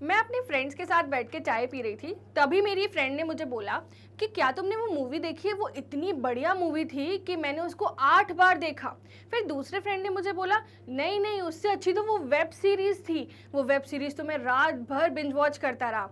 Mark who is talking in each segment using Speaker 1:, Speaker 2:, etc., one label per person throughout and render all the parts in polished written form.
Speaker 1: मैं अपने फ्रेंड्स के साथ बैठ के चाय पी रही थी, तभी मेरी फ्रेंड ने मुझे बोला कि क्या तुमने वो मूवी देखी है, वो इतनी बढ़िया मूवी थी कि मैंने उसको 8 बार देखा। फिर दूसरे फ्रेंड ने मुझे बोला नहीं नहीं, उससे अच्छी तो वो वेब सीरीज़ थी, वो वेब सीरीज़ तो मैं रात भर बिंज वॉच करता रहा।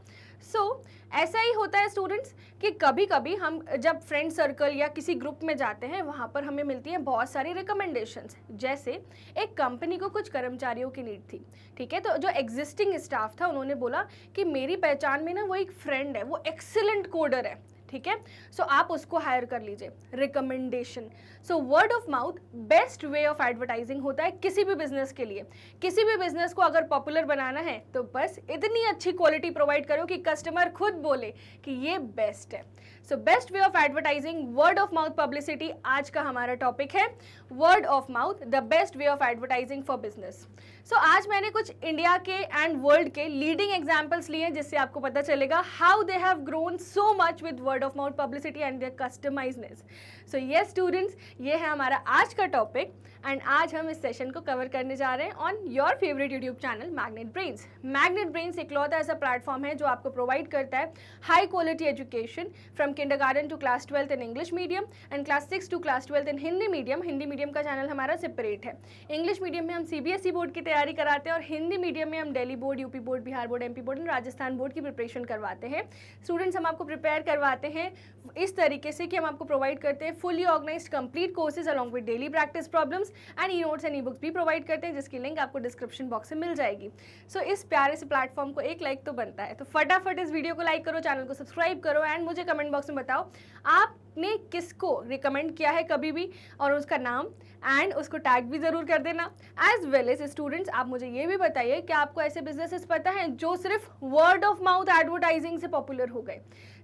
Speaker 1: ऐसा ही होता है स्टूडेंट्स कि कभी कभी हम जब फ्रेंड सर्कल या किसी ग्रुप में जाते हैं, वहाँ पर हमें मिलती है बहुत सारी रिकमेंडेशंस। जैसे एक कंपनी को कुछ कर्मचारियों की नीड थी, ठीक है, तो जो एग्जिस्टिंग स्टाफ था उन्होंने बोला कि मेरी पहचान में ना वो एक फ्रेंड है, वो एक्सीलेंट कोडर है, ठीक है, सो आप उसको हायर कर लीजिए। Recommendation, so word of mouth best way of advertising होता है किसी भी बिजनेस के लिए। किसी भी बिजनेस को अगर पॉपुलर बनाना है तो बस इतनी अच्छी क्वालिटी प्रोवाइड करो कि कस्टमर खुद बोले कि ये बेस्ट है। So best way of advertising, word of mouth publicity आज का हमारा टॉपिक है। Word of mouth the best way of advertising for business. So आज मैंने कुछ इंडिया के एंड वर्ल्ड के लीडिंग एग्जाम्पल्स लिए हैं, जिससे आपको पता चलेगा how they have grown so much with word of mouth publicity and their customisedness. So yes students, ये है हमारा आज का टॉपिक एंड आज हम इस सेशन को कवर करने जा रहे हैं on your favourite YouTube channel Magnet Brains. Magnet Brains इकलौता ऐसा प्लेटफॉर्म है जो आपको प्रोवाइड करता है high quality education from kindergarten to class 12th in English medium and class 6 to class 12th in Hindi medium. Hindi medium का चैनल हमारा separate है। इंग्लिश मीडियम में हम सीबीएसई बोर्ड की तैयारी कराते हैं और हिंदी मीडियम में हम Delhi board, UP board, Bihar board, MP board and Rajasthan board की प्रिपरेशन करवाते हैं। स्टूडेंट्स, हम आपको प्रिपेयर करवाते हैं इस तरीके से कि हम आपको प्रोवाइड करते हैं fully organised complete courses along with daily practice problems and e notes and e books भी प्रोवाइड करते हैं, जिसकी लिंक आपको डिस्क्रिप्शन बॉक्स में मिल जाएगी। सो इस प्यारे से प्लेटफॉर्म को एक लाइक तो बनता है, तो फटाफट इस वीडियो को लाइक करो, चैनल को सब्सक्राइब करो एंड मुझे कमेंट बॉक्स में बताओ आपने किसको रिकमेंड किया है कभी भी, और उसका नाम एंड उसको टैग भी जरूर कर देना। एज वेल एज स्टूडेंट्स, आप मुझे ये भी बताइए कि आपको ऐसे बिजनेसेस पता हैं जो सिर्फ वर्ड ऑफ माउथ एडवर्टाइजिंग से पॉपुलर हो गए।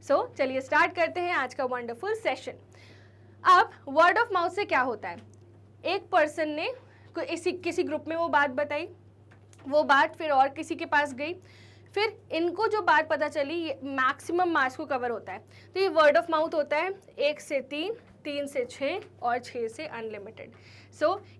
Speaker 1: सो चलिए स्टार्ट करते हैं आज का वंडरफुल सेशन। अब वर्ड ऑफ माउथ से क्या होता है, एक पर्सन ने किसी ग्रुप में वो बात बताई, वो बात फिर और किसी के पास गई, फिर इनको जो बात पता चली, ये मैक्सिमम मार्क्स को कवर होता है, तो ये वर्ड ऑफ माउथ होता है। 1 से 3, 3 से 6 और 6 से अनलिमिटेड।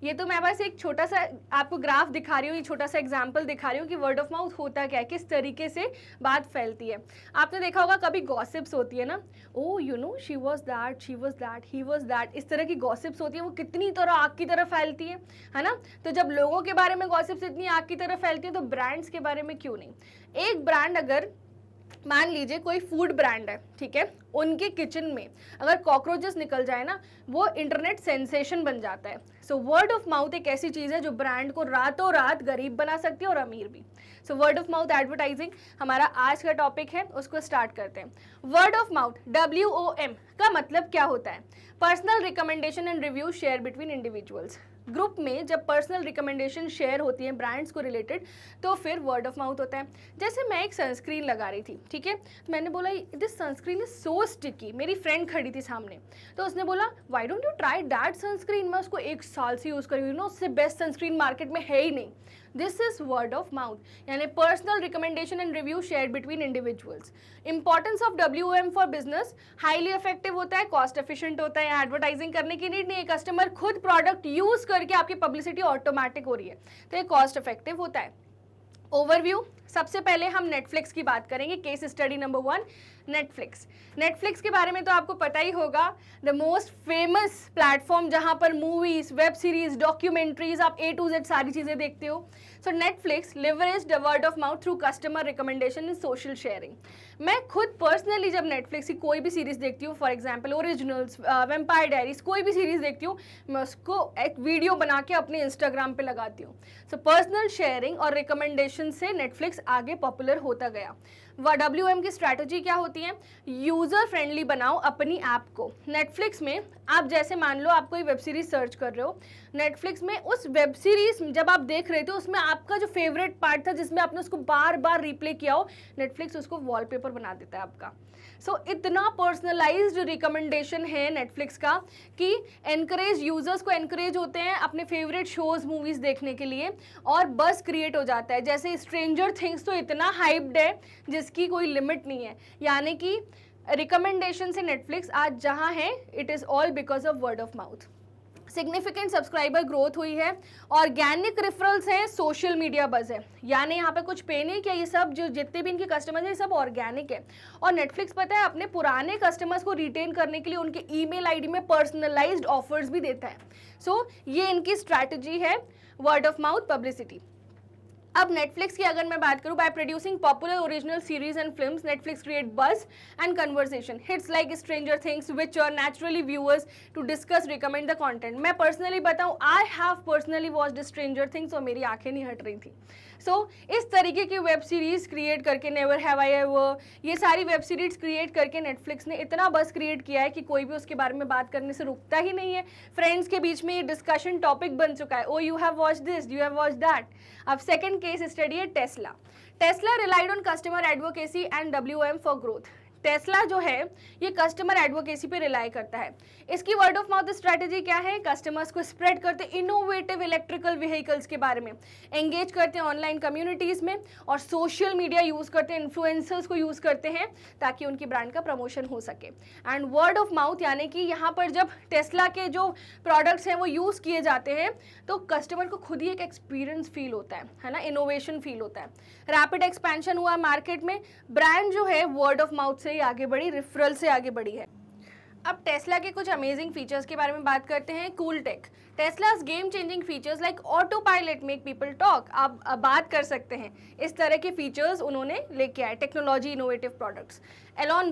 Speaker 1: ये तो मैं बस एक छोटा सा आपको ग्राफ दिखा रही हूँ, ये छोटा सा एग्जाम्पल दिखा रही हूँ कि वर्ड ऑफ माउथ होता क्या है, किस तरीके से बात फैलती है। आपने देखा होगा कभी गॉसिप्स होती है ना, oh you know she was that, she was that, he was that, इस तरह की गॉसिप्स होती है, वो कितनी तरह आग की तरह फैलती है ना। तो जब लोगों के बारे में गॉसिप्स इतनी आग की तरह फैलती है तो ब्रांड्स के बारे में क्यों नहीं। एक ब्रांड, अगर मान लीजिए कोई फूड ब्रांड है, ठीक है, उनके किचन में अगर कॉकरोचेस निकल जाए ना, वो इंटरनेट सेंसेशन बन जाता है। सो वर्ड ऑफ माउथ एक ऐसी चीज़ है जो ब्रांड को रातों रात गरीब बना सकती है और अमीर भी। So word of mouth advertising हमारा आज का टॉपिक है, उसको स्टार्ट करते हैं। वर्ड ऑफ माउथ, WOM का मतलब क्या होता है? Personal recommendation and review share between individuals. Group में जब पर्सनल रिकमेंडेशन शेयर होती है ब्रांड्स को रिलेटेड, तो फिर वर्ड ऑफ माउथ होता है। जैसे मैं एक सनस्क्रीन लगा रही थी, ठीक है, तो मैंने बोला this sunscreen is so sticky, मेरी फ्रेंड खड़ी थी सामने, तो उसने बोला why don't you try that sunscreen, मैं उसको 1 साल से यूज़ कर रही हूँ ना, उससे बेस्ट सनस्क्रीन मार्केट में है ही नहीं। This is word of mouth, यानी personal recommendation and review share between individuals. Importance of WOM for business, highly effective होता है, कॉस्ट एफिशिएंट होता है, एडवर्टाइजिंग करने की नीड नहीं है, कस्टमर खुद प्रोडक्ट यूज करके आपकी पब्लिसिटी ऑटोमेटिक हो रही है, तो ये कॉस्ट इफेक्टिव होता है। ओवरव्यू, सबसे पहले हम नेटफ्लिक्स की बात करेंगे। Case study number 1, Netflix. Netflix के बारे में तो आपको पता ही होगा, द मोस्ट फेमस प्लेटफॉर्म जहां पर मूवीज, वेब सीरीज, डॉक्यूमेंट्रीज, आप A to Z सारी चीजें देखते हो। सो Netflix leverage the word of mouth through customer recommendation in social sharing. मैं खुद पर्सनली जब नेटफ्लिक्स की कोई भी सीरीज देखती हूँ, for example originals, vampire diaries, कोई भी सीरीज देखती हूँ, मैं उसको एक वीडियो बना के अपने इंस्टाग्राम पे लगाती हूँ। सो पर्सनल शेयरिंग और रिकमेंडेशन से नेटफ्लिक्स आगे पॉपुलर होता गया। WOM की स्ट्रैटेजी क्या होती है? यूजर फ्रेंडली बनाओ अपनी ऐप को। नेटफ्लिक्स में आप जैसे मान लो आप कोई वेब सीरीज सर्च कर रहे हो, नेटफ्लिक्स में उस वेब सीरीज जब आप देख रहे थे उसमें आपका जो फेवरेट पार्ट था जिसमें आपने उसको बार बार रिप्ले किया हो, नेटफ्लिक्स उसको वॉलपेपर बना देता है आपका। इतना पर्सनलाइज्ड रिकमेंडेशन है नेटफ्लिक्स का कि एनकरेज, यूजर्स को एनकरेज होते हैं अपने फेवरेट शोज, मूवीज देखने के लिए, और बस क्रिएट हो जाता है। जैसे स्ट्रेंजर थिंग्स तो इतना हाइप्ड है जिसकी कोई लिमिट नहीं है, यानी कि रिकमेंडेशन से नेटफ्लिक्स आज जहां है, it is all because of word of mouth. Significant subscriber growth हुई है, ऑर्गेनिक रेफरल्स हैं, सोशल मीडिया बज है, यानी यहाँ पे कुछ पे नहीं किया, ये सब जो जितने भी इनके कस्टमर्स हैं ये सब ऑर्गेनिक है। और नेटफ्लिक्स पता है अपने पुराने कस्टमर्स को रिटेन करने के लिए उनके ईमेल आईडी में पर्सनलाइज्ड ऑफर्स भी देता है। सो ये इनकी स्ट्रैटेजी है वर्ड ऑफ माउथ पब्लिसिटी। अब नेटफ्लिक्स की अगर मैं बात करूं, by producing popular original series and films Netflix create buzz and conversation hits like Stranger Things which are naturally viewers to discuss recommend the content. मैं personally बताऊं, I have personally watched Stranger Things और मेरी आंखें नहीं हट रही थी। सो इस तरीके की वेब सीरीज क्रिएट करके, नेवर हैव आई एवर, ये सारी वेब सीरीज क्रिएट करके नेटफ्लिक्स ने इतना बस क्रिएट किया है कि कोई भी उसके बारे में बात करने से रुकता ही नहीं है। फ्रेंड्स के बीच में ये डिस्कशन टॉपिक बन चुका है, oh you have watch this, you have watch that. अब सेकंड केस स्टडी है Tesla. Tesla relied on customer advocacy and WOM for growth. Tesla जो है ये कस्टमर एडवोकेसी पे रिलाई करता है। इसकी वर्ड ऑफ माउथ स्ट्रैटेजी क्या है? कस्टमर्स को स्प्रेड करते इनोवेटिव इलेक्ट्रिकल व्हीकल्स के बारे में, एंगेज करते हैं ऑनलाइन कम्युनिटीज़ में, और सोशल मीडिया यूज़ करते हैं, इन्फ्लुएंसर्स को यूज़ करते हैं ताकि उनकी ब्रांड का प्रमोशन हो सके। एंड वर्ड ऑफ माउथ यानी कि यहाँ पर जब टेस्ला के जो प्रोडक्ट्स हैं वो यूज़ किए जाते हैं तो कस्टमर को खुद ही एक एक्सपीरियंस फील होता है ना, इनोवेशन फील होता है। रैपिड एक्सपेंशन हुआ मार्केट में, ब्रांड जो है वर्ड ऑफ माउथ से ही आगे बढ़ी, रेफरल से आगे बढ़ी है। अब टेस्ला के कुछ अमेजिंग फीचर्स के बारे में बात करते हैं। Cool tech, Tesla's game changing features like auto pilot make people talk. आप बात कर सकते हैं, इस तरह के फीचर्स उन्होंने लेके आए, technology innovative products. Elon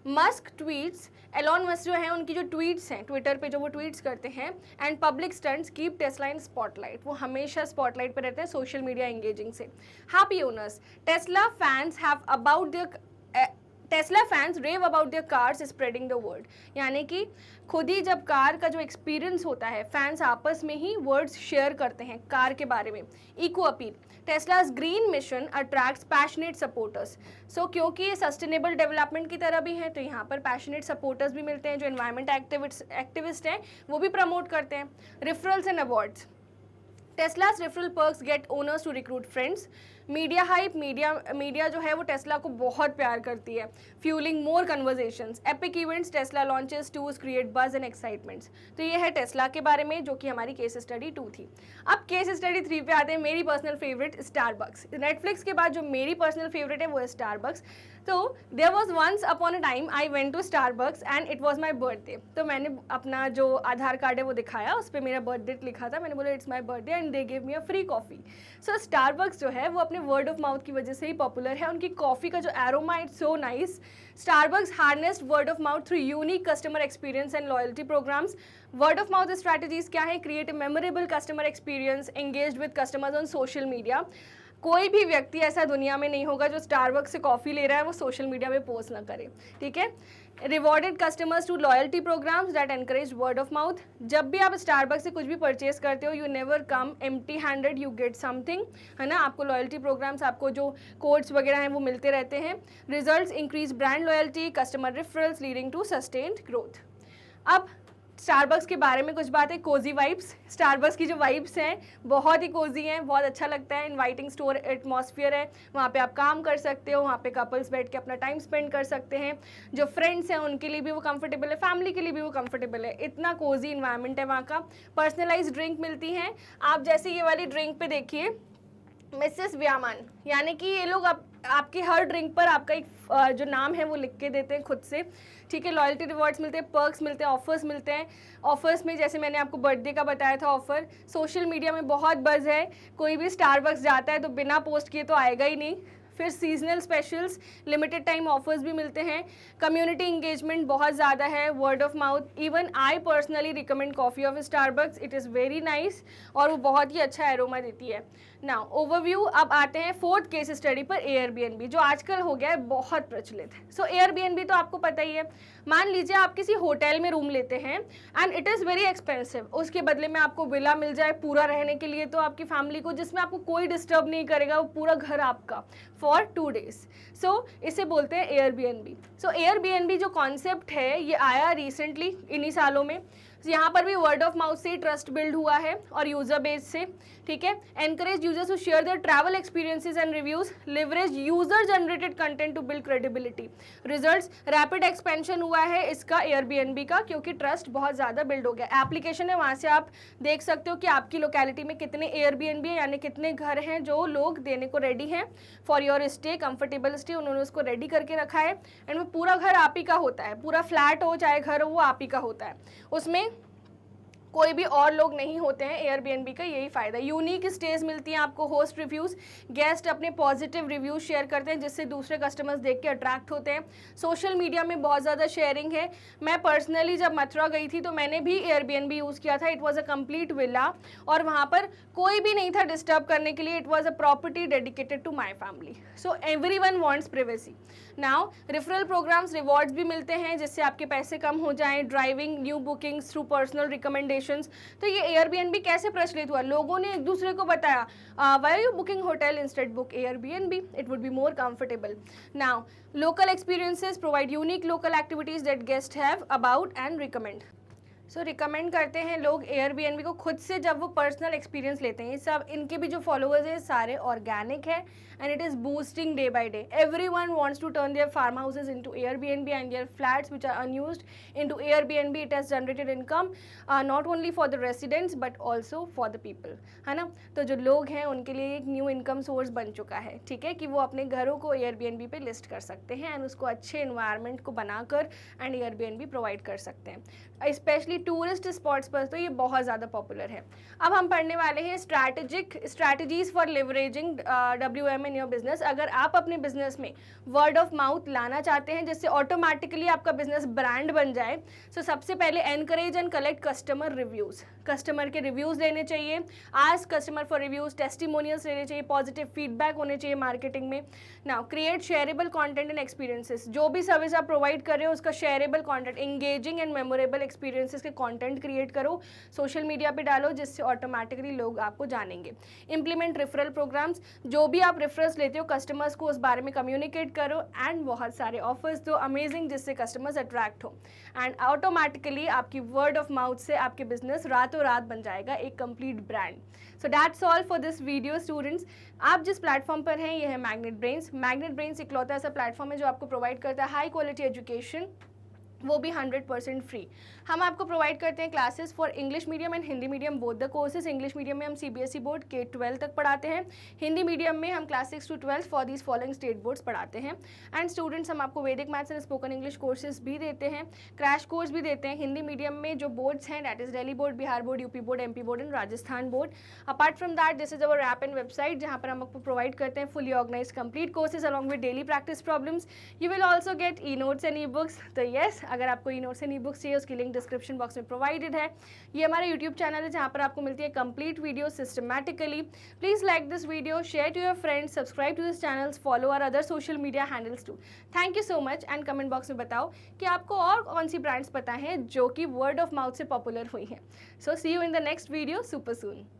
Speaker 1: Musk tweets, Elon Musk जो है उनकी जो ट्वीट्स हैं ट्विटर पे जो वो ट्वीट्स करते हैं, and public stunts keep Tesla in spotlight, वो हमेशा स्पॉटलाइट पे रहते हैं सोशल मीडिया एंगेजिंग से। Happy owners, Tesla fans have about their Tesla fans rave about their cars spreading the word, यानी कि खुद ही जब कार का जो एक्सपीरियंस होता है फैंस आपस में ही वर्ड्स शेयर करते हैं कार के बारे में। Eco appeal, Tesla's green mission attracts passionate supporters. So क्योंकि ये सस्टेनेबल डेवलपमेंट की तरह भी है तो यहाँ पर पैशनेट सपोर्टर्स भी मिलते हैं, जो एनवायरमेंट एक्टिविस्ट हैं वो भी प्रमोट करते हैं। Referrals and awards, Tesla's referral perks get owners to recruit friends. Media hype, media जो है वो टेस्ला को बहुत प्यार करती है। Fuelling more conversations, epic events, Tesla launches, tours create buzz and excitements. तो ये है टेस्ला के बारे में, जो कि हमारी केस स्टडी 2 थी। अब केस स्टडी 3 पे आते हैं, मेरी पर्सनल फेवरेट स्टारबक्स। नेटफ्लिक्स के बाद जो मेरी पर्सनल फेवरेट है वो है स्टारबक्स। तो there was once upon a time I went to Starbucks and it was my birthday. तो मैंने अपना जो आधार कार्ड है वो दिखाया, उस पर मेरा बर्थ डेट लिखा था, मैंने बोला it's my birthday and they give me a free coffee. So Starbucks जो है वो अपने वर्ड ऑफ माउथ की वजह से ही पॉपुलर है। उनकी कॉफ़ी का जो aroma it's so nice. Starbucks harnessed word of mouth through unique customer experience and loyalty programmes. Word of mouth strategies क्या है? Create a memorable customer experience, engaged with customers on social media. कोई भी व्यक्ति ऐसा दुनिया में नहीं होगा जो स्टारबक्स से कॉफ़ी ले रहा है वो सोशल मीडिया पे पोस्ट ना करे, ठीक है। Rewarded customers to loyalty programmes that encourage word of mouth. जब भी आप स्टारबक्स से कुछ भी परचेज करते हो, you never come empty handed, you get something, है ना। आपको लॉयल्टी प्रोग्राम्स, आपको जो कोड्स वगैरह हैं वो मिलते रहते हैं। Results increase brand loyalty, customer referrals leading to sustained growth. अब स्टारबक्स के बारे में कुछ बातें। कोजी वाइब्स, स्टारबक्स की जो वाइब्स हैं बहुत ही कोजी हैं, बहुत अच्छा लगता है। इनवाइटिंग स्टोर एटमॉस्फेयर है, वहाँ पे आप काम कर सकते हो, वहाँ पे कपल्स बैठ के अपना टाइम स्पेंड कर सकते हैं। जो फ्रेंड्स हैं उनके लिए भी वो कंफर्टेबल है, फैमिली के लिए भी वो कंफर्टेबल है। इतना कोजी इन्वायरमेंट है वहाँ का। पर्सनलाइज्ड ड्रिंक मिलती हैं, आप जैसे ये वाली ड्रिंक पे देखिए मिसेस व्यामान, यानी कि ये लोग आपकी हर ड्रिंक पर आपका एक जो नाम है वो लिख के देते हैं खुद से, ठीक है। लॉयल्टी रिवॉर्ड्स मिलते हैं, पर्क्स मिलते हैं, ऑफर्स मिलते हैं। ऑफर्स में जैसे मैंने आपको बर्थडे का बताया था ऑफर, सोशल मीडिया में बहुत बज़ है, कोई भी स्टारबक्स जाता है तो बिना पोस्ट किए तो आएगा ही नहीं। फिर seasonal specials, limited time offers भी मिलते हैं। कम्युनिटी इंगेजमेंट बहुत ज़्यादा है, word of mouth. Even I personally recommend coffee of Starbucks, it is very nice और वो बहुत ही अच्छा एरोमा देती है। नाउ ओवरव्यू, अब आते हैं फोर्थ केस स्टडी पर, एयरबीएनबी, जो आजकल हो गया है बहुत प्रचलित। सो एयरबीएनबी तो आपको पता ही है। मान लीजिए आप किसी होटल में रूम लेते हैं and it is very expensive, उसके बदले में आपको विला मिल जाए पूरा रहने के लिए, तो आपकी फैमिली को, जिसमें आपको कोई डिस्टर्ब नहीं करेगा, वो पूरा घर आपका फॉर 2 days। सो इसे बोलते हैं एयरबीएनबी। सो एयरबीएनबी जो कॉन्सेप्ट है ये आया रिसेंटली इन्हीं सालों में। यहाँ पर भी वर्ड ऑफ माउथ से ट्रस्ट बिल्ड हुआ है और यूज़र बेस से, ठीक है। Encourage users to share their travel experiences and reviews, leverage user generated content to build credibility. Results, rapid expansion हुआ है इसका एयरबीएनबी का, क्योंकि ट्रस्ट बहुत ज़्यादा बिल्ड हो गया। एप्लीकेशन है, वहाँ से आप देख सकते हो कि आपकी लोकेलिटी में कितने एयरबीएनबी है, यानी कितने घर हैं जो लोग देने को रेडी हैं for your stay, comfortable stay, उन्होंने उसको रेडी करके रखा है। एंड वो पूरा घर आप ही का होता है, पूरा फ्लैट हो चाहे घर हो, वो आप ही का होता है, उसमें कोई भी और लोग नहीं होते हैं। एयरबीएनबी का यही फ़ायदा। यूनिक स्टेज मिलती हैं आपको, होस्ट रिव्यूज़, गेस्ट अपने पॉजिटिव रिव्यूज़ शेयर करते हैं जिससे दूसरे कस्टमर्स देख के अट्रैक्ट होते हैं। सोशल मीडिया में बहुत ज़्यादा शेयरिंग है। मैं पर्सनली जब मथुरा गई थी तो मैंने भी एयरबीएनबी यूज़ किया था। It was a complete villa और वहाँ पर कोई भी नहीं था डिस्टर्ब करने के लिए। It was a property dedicated to my family, so everyone wants privacy. Now referral programs, rewards भी मिलते हैं जिससे आपके पैसे कम हो जाएं। Driving new bookings through personal recommendations. तो ये एयरबीएनबी कैसे प्रचलित हुआ? लोगों ने एक दूसरे को बताया, why are you booking hotel instead book Airbnb, it would be more comfortable. Now local experiences provide unique local activities that guest have about and recommend. So recommend करते हैं लोग एयरबीएनबी को खुद से जब वो पर्सनल एक्सपीरियंस लेते हैं। सब इनके भी जो फॉलोअर्स हैं सारे ऑर्गेनिक है and it is boosting day by day. Everyone wants to turn their farm houses into Airbnb and their flats which are unused into Airbnb. It has generated income not only for the residents but also for the people, है ना। तो जो लोग हैं उनके लिए एक new income source बन चुका है, ठीक है, कि वो अपने घरों को एयरबीएनबी पे लिस्ट कर सकते हैं एंड उसको अच्छे इन्वायरमेंट को बनाकर एंड एयरबीएनबी प्रोवाइड कर सकते हैं। स्पेशली टूरिस्ट स्पॉट्स पर तो ये बहुत ज़्यादा पॉपुलर है। अब हम पढ़ने वाले हैं strategies for leveraging WM in your business. अगर आप अपने बिजनेस में वर्ड ऑफ माउथ लाना चाहते हैं जिससे ऑटोमेटिकली आपका बिजनेस ब्रांड बन जाए, तो सबसे पहले encourage and collect customer reviews. Customer के रिव्यूज़ लेने चाहिए, ask customer for reviews, testimonials लेने चाहिए, पॉजिटिव फीडबैक होने चाहिए मार्केटिंग में। Now create shareable content and experiences. जो भी सर्विस आप प्रोवाइड कर रहे हो उसका shareable content, engaging and memorable experiences के कंटेंट क्रिएट करो, सोशल मीडिया पे डालो जिससे ऑटोमेटिकली लोग आपको जानेंगे। इंप्लीमेंट रेफरल प्रोग्राम्स, जो भी आप रेफरल्स लेते हो कस्टमर्स को उस बारे में कम्युनिकेट करो एंड बहुत सारे ऑफर्स दो अमेजिंग जिससे कस्टमर्स अट्रैक्ट हो एंड ऑटोमेटिकली आपकी वर्ड ऑफ माउथ से आपके बिजनेस रातों रात बन जाएगा एक complete brand. So that's all for this video students. आप जिस प्लेटफॉर्म पर हैं ये है मैग्नेट ब्रेन्स। मैग्नेट ब्रेन्स इकलौता ऐसा प्लेटफॉर्म है जो आपको प्रोवाइड करता है हाई क्वालिटी एजुकेशन, वो भी 100% फ्री। हम आपको प्रोवाइड करते हैं classes for English medium and Hindi medium both the courses. English medium में हम CBSE बोर्ड K-12 तक पढ़ाते हैं, हिंदी मीडियम में हम class 6 to 12 for these following state boards पढ़ाते हैं। एंड स्टूडेंट्स हम आपको वैदिक maths and spoken English courses भी देते हैं, क्रैश कोर्स भी देते हैं। हिंदी मीडियम में जो बोर्ड्स हैं that is Delhi board, Bihar board, UP board, MP board and Rajasthan board. Apart from that this is our app and website जहाँ पर हम आपको प्रोवाइड करते हैं fully organize complete courses along with daily practice problems. You will also get e notes and ebooks. तो yes, अगर आपको e notes e books चाहिए उसकी लिंक डिस्क्रिप्शन बॉक्स में प्रोवाइडेड है। ये हमारा यूट्यूब चैनल है जहाँ पर आपको मिलती है complete video systematically. Please like this video, share to your friends, subscribe to this channels, follow our other social media handles too. Thank you so much and comment box में बताओ कि आपको और कौन सी ब्रांड्स पता है जो कि वर्ड ऑफ माउथ से पॉपुलर हुई हैं। So see you in the next video super soon.